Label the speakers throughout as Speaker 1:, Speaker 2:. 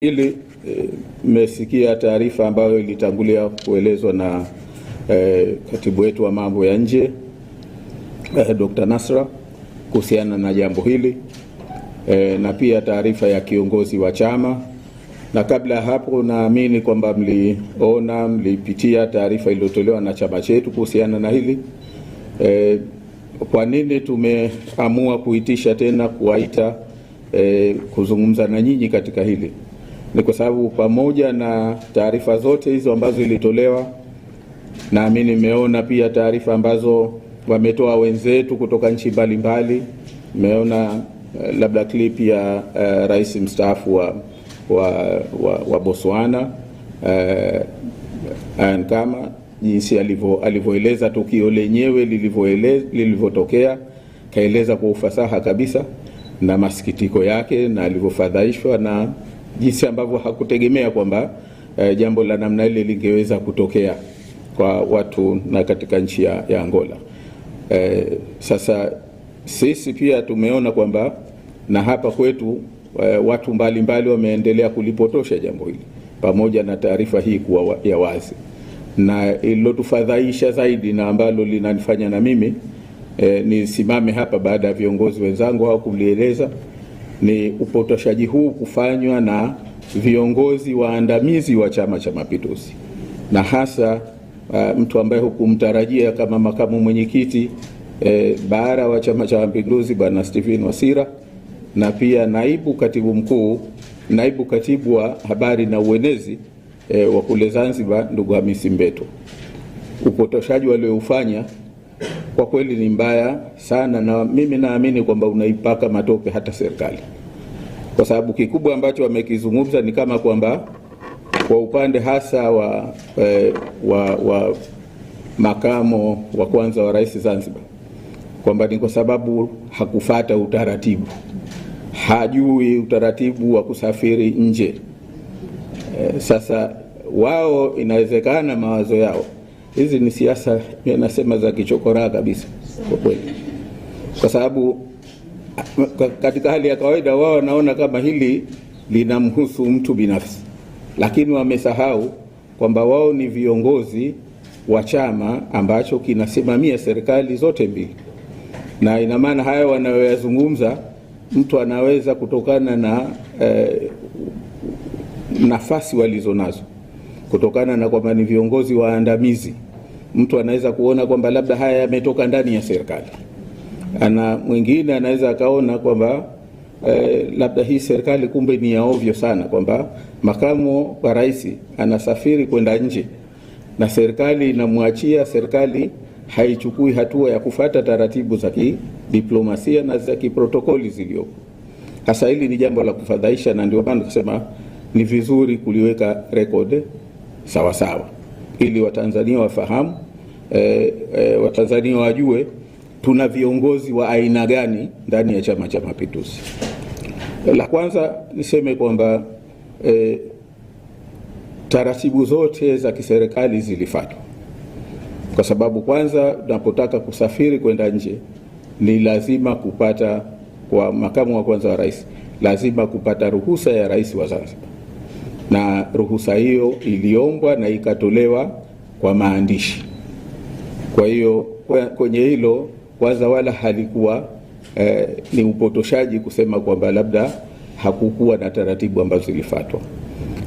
Speaker 1: Ili mmesikia taarifa ambayo ilitangulia kuelezwa na katibu wetu wa mambo ya nje Dr. Nasra kuhusiana na jambo hili na pia taarifa ya kiongozi wa chama, na kabla ya hapo naamini kwamba mlipitia taarifa iliyotolewa na chama chetu kuhusiana na hili. Kwa nini tumeamua kuitisha tena kuwaita kuzungumza na nyinyi katika hili? Ni kwa sababu pamoja na taarifa zote hizo ambazo ilitolewa, naamini nimeona pia taarifa ambazo wametoa wenzetu kutoka nchi mbalimbali. Nimeona labda clip ya rais mstaafu wa Botswana kama jinsi alivyoeleza tukio lenyewe lilivyotokea, kaeleza kwa ufasaha kabisa na masikitiko yake na alivyofadhaishwa na jinsi ambavyo hakutegemea kwamba jambo la namna ile lingeweza kutokea kwa watu na katika nchi ya Angola. Sasa sisi pia tumeona kwamba na hapa kwetu watu mbalimbali wameendelea kulipotosha jambo hili pamoja na taarifa hii kuwa ya wazi, na ililotufadhaisha zaidi na ambalo linanifanya na mimi nisimame hapa baada ya viongozi wenzangu hao kulieleza ni upotoshaji huu kufanywa na viongozi waandamizi wa Chama cha Mapinduzi, na hasa mtu ambaye hukumtarajia kama makamu mwenyekiti bara wa Chama cha Mapinduzi Bwana Stephen Wasira, na pia naibu katibu wa habari na uenezi wa kule Zanzibar ndugu Hamisi Mbeto. Upotoshaji walioufanya kwa kweli ni mbaya sana, na mimi naamini kwamba unaipaka matope hata serikali, kwa sababu kikubwa ambacho wamekizungumza ni kama kwamba kwa upande hasa wa makamo wa kwanza wa rais Zanzibar, kwamba ni kwa sababu hakufata utaratibu, hajui utaratibu wa kusafiri nje. Sasa wao inawezekana mawazo yao hizi ni siasa, nasema za kichokora kabisa kwa kweli, kwa sababu katika hali ya kawaida wao wanaona kama hili linamhusu mtu binafsi, lakini wamesahau kwamba wao ni viongozi wa chama ambacho kinasimamia serikali zote mbili, na ina maana haya wanayoyazungumza mtu anaweza kutokana na nafasi walizonazo, kutokana na kwamba ni viongozi waandamizi, mtu anaweza kuona kwamba labda haya yametoka ndani ya serikali. Mwingine anaweza akaona kwamba labda hii serikali kumbe ni ya ovyo sana, kwamba makamu wa rais anasafiri kwenda nje na serikali inamwachia, serikali haichukui hatua ya kufata taratibu za kidiplomasia na za kiprotokoli zilizopo. Hasa hili ni jambo la kufadhaisha, na ndio maana kusema ni vizuri kuliweka record sawa sawa ili Watanzania wafahamu, Watanzania wajue tuna viongozi wa aina gani ndani ya Chama cha Mapinduzi. La kwanza niseme kwamba taratibu zote za kiserikali zilifuatwa, kwa sababu kwanza unapotaka kusafiri kwenda nje ni lazima kupata, kwa makamu wa kwanza wa rais, lazima kupata ruhusa ya rais wa Zanzibar, na ruhusa hiyo iliombwa na ikatolewa kwa maandishi. Kwa hiyo kwenye hilo kwanza wala halikuwa ni upotoshaji kusema kwamba labda hakukuwa na taratibu ambazo zilifuatwa.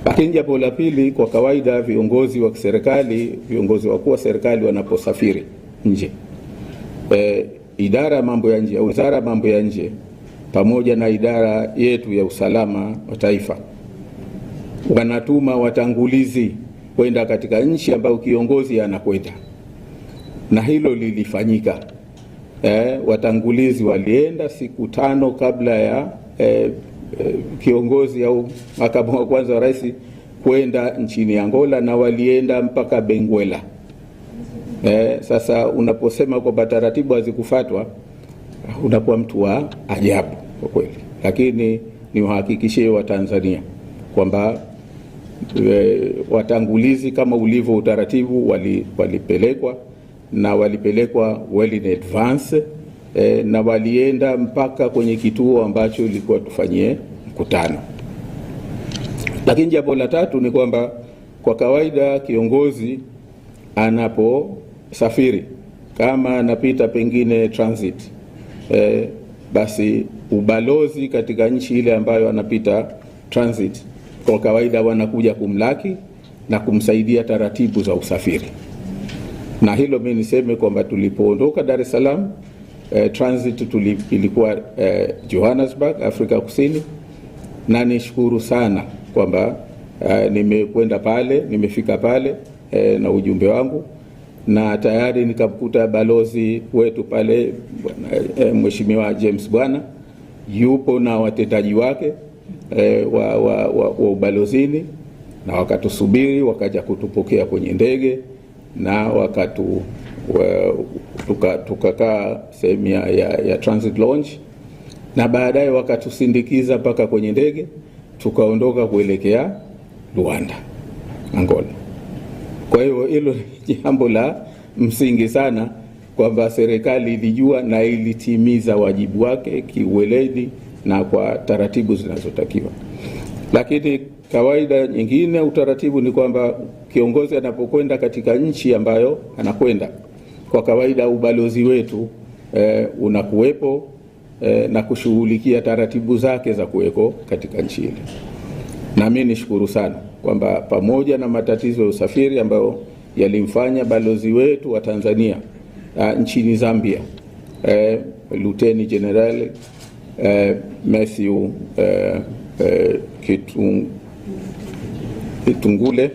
Speaker 1: Lakini jambo la pili, kwa kawaida viongozi wa serikali, viongozi wakuu wa serikali wanaposafiri nje, idara ya mambo ya nje au wizara ya mambo ya nje pamoja na idara yetu ya usalama wa taifa wanatuma watangulizi kwenda katika nchi ambayo kiongozi anakwenda, na hilo lilifanyika. Watangulizi walienda siku 5 kabla ya kiongozi au makamu wa kwanza wa rais kwenda nchini Angola, na walienda mpaka Benguela. Sasa unaposema kwamba taratibu hazikufuatwa unakuwa mtu wa ajabu kwa kweli, lakini ni wahakikishie Watanzania kwamba watangulizi kama ulivyo utaratibu walipelekwa, na walipelekwa well in advance, na walienda mpaka kwenye kituo ambacho ilikuwa tufanyie mkutano. Lakini jambo la tatu ni kwamba kwa kawaida kiongozi anaposafiri kama anapita pengine transit, basi ubalozi katika nchi ile ambayo anapita transit kwa kawaida wanakuja kumlaki na kumsaidia taratibu za usafiri. Na hilo mimi niseme kwamba tulipoondoka Dar es Salaam, transit ilikuwa Johannesburg, Afrika Kusini, na nishukuru sana kwamba nimekwenda pale, nimefika pale na ujumbe wangu, na tayari nikamkuta balozi wetu pale Mheshimiwa James Bwana yupo na watendaji wake wa ubalozini, na wakatusubiri, wakaja kutupokea kwenye ndege na tukakaa sehemu ya transit lounge, na baadaye wakatusindikiza mpaka kwenye ndege tukaondoka kuelekea Luanda, Angola. Kwa hiyo hilo ni jambo la msingi sana kwamba serikali ilijua na ilitimiza wajibu wake kiuweledi na kwa taratibu zinazotakiwa. Lakini kawaida nyingine, utaratibu ni kwamba kiongozi anapokwenda katika nchi ambayo anakwenda, kwa kawaida ubalozi wetu unakuwepo na kushughulikia taratibu zake za kuweko katika nchi ile. Na mimi nishukuru sana kwamba pamoja na matatizo ya usafiri ambayo yalimfanya balozi wetu wa Tanzania nchini Zambia, Luteni General Matthew Kitungule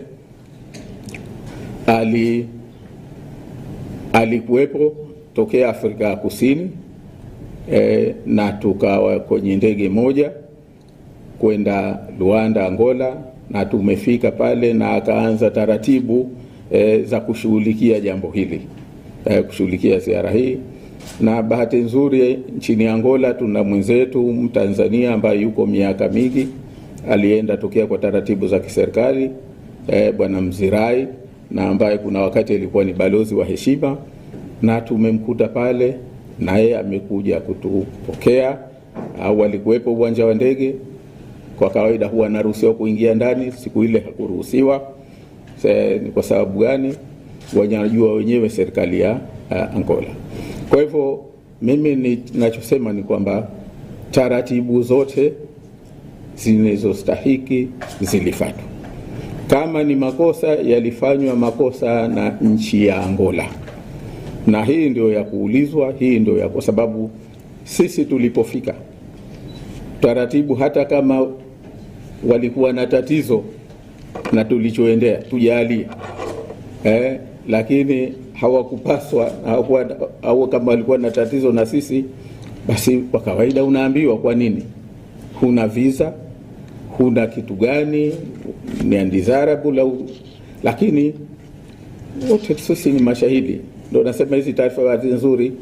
Speaker 1: alikuwepo tokea Afrika Kusini, na tukawa kwenye ndege moja kwenda Luanda, Angola, na tumefika pale na akaanza taratibu za kushughulikia jambo hili, kushughulikia ziara hii. Na bahati nzuri nchini Angola tuna mwenzetu Mtanzania ambaye yuko miaka mingi, alienda tokea kwa taratibu za kiserikali, Bwana Mzirai, na ambaye kuna wakati alikuwa ni balozi wa heshima, na tumemkuta pale na yeye amekuja kutupokea. Au alikuwepo uwanja wa ndege, kwa kawaida huwa anaruhusiwa kuingia ndani, siku ile hakuruhusiwa. Ni kwa sababu gani? Wanajua wenyewe serikali ya Angola. Kwa hivyo mimi ninachosema ni kwamba taratibu zote zinazostahiki zilifuatwa. Kama ni makosa, yalifanywa makosa na nchi ya Angola, na hii ndio ya kuulizwa, hii ndio ya, kwa sababu sisi tulipofika taratibu, hata kama walikuwa na tatizo na tulichoendea tujalie, lakini hawakupaswa, au kama walikuwa na tatizo na sisi, basi kwa kawaida unaambiwa kwa nini huna visa, huna kitu gani, ni undesirable, lakini wote sisi ni mashahidi. Ndio nasema hizi taarifa nzuri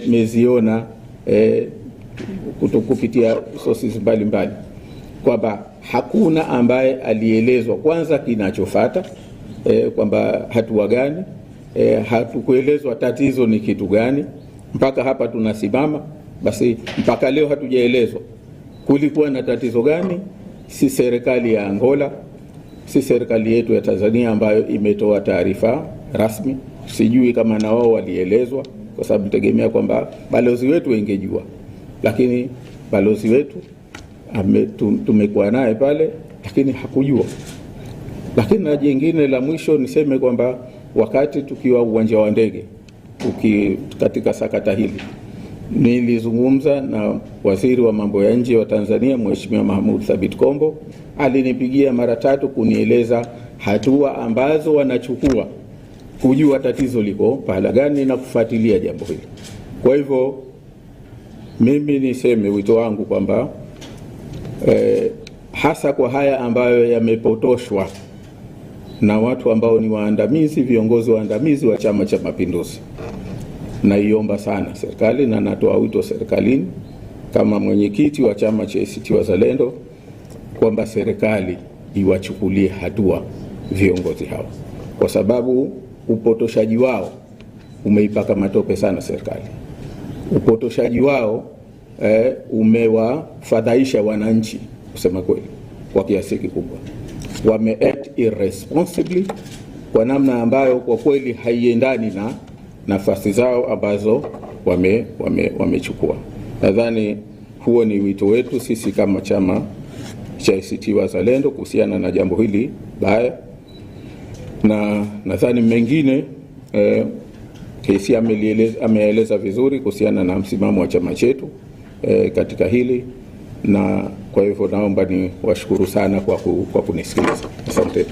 Speaker 1: meziona kupitia sources mbalimbali kwamba hakuna ambaye alielezwa kwanza kinachofuata, kwamba hatua gani, hatukuelezwa tatizo ni kitu gani. Mpaka hapa tunasimama, basi mpaka leo hatujaelezwa kulikuwa na tatizo gani. Si serikali ya Angola, si serikali yetu ya Tanzania ambayo imetoa taarifa rasmi. Sijui kama na wao walielezwa, kwa sababu tegemea kwamba balozi wetu ingejua, lakini balozi wetu tumekuwa naye pale, lakini hakujua. Lakini na jingine la mwisho niseme kwamba wakati tukiwa uwanja wa ndege katika sakata hili, nilizungumza na waziri wa mambo ya nje wa Tanzania Mheshimiwa Mahmoud Thabit Kombo. Alinipigia mara 3 kunieleza hatua ambazo wanachukua kujua tatizo liko pahala gani na kufuatilia jambo hili. Kwa hivyo mimi niseme wito wangu kwamba hasa kwa haya ambayo yamepotoshwa na watu ambao ni waandamizi, viongozi waandamizi wa Chama cha Mapinduzi, naiomba sana serikali, na natoa wito serikalini kama mwenyekiti wa chama cha ACT Wazalendo kwamba serikali iwachukulie hatua viongozi hao, kwa sababu upotoshaji wao umeipaka matope sana serikali. Upotoshaji wao umewafadhaisha wananchi kusema kweli. kwa kiasi kikubwa. Wameact irresponsibly kwa namna ambayo kwa kweli haiendani na nafasi zao ambazo wamechukua. Nadhani huo ni wito wetu sisi kama chama cha ACT Wazalendo kuhusiana na jambo hili baya, na nadhani mengine KC ameeleza vizuri kuhusiana na msimamo wa chama chetu katika hili, na kwa hivyo naomba ni washukuru sana kwa kunisikiliza. Asante.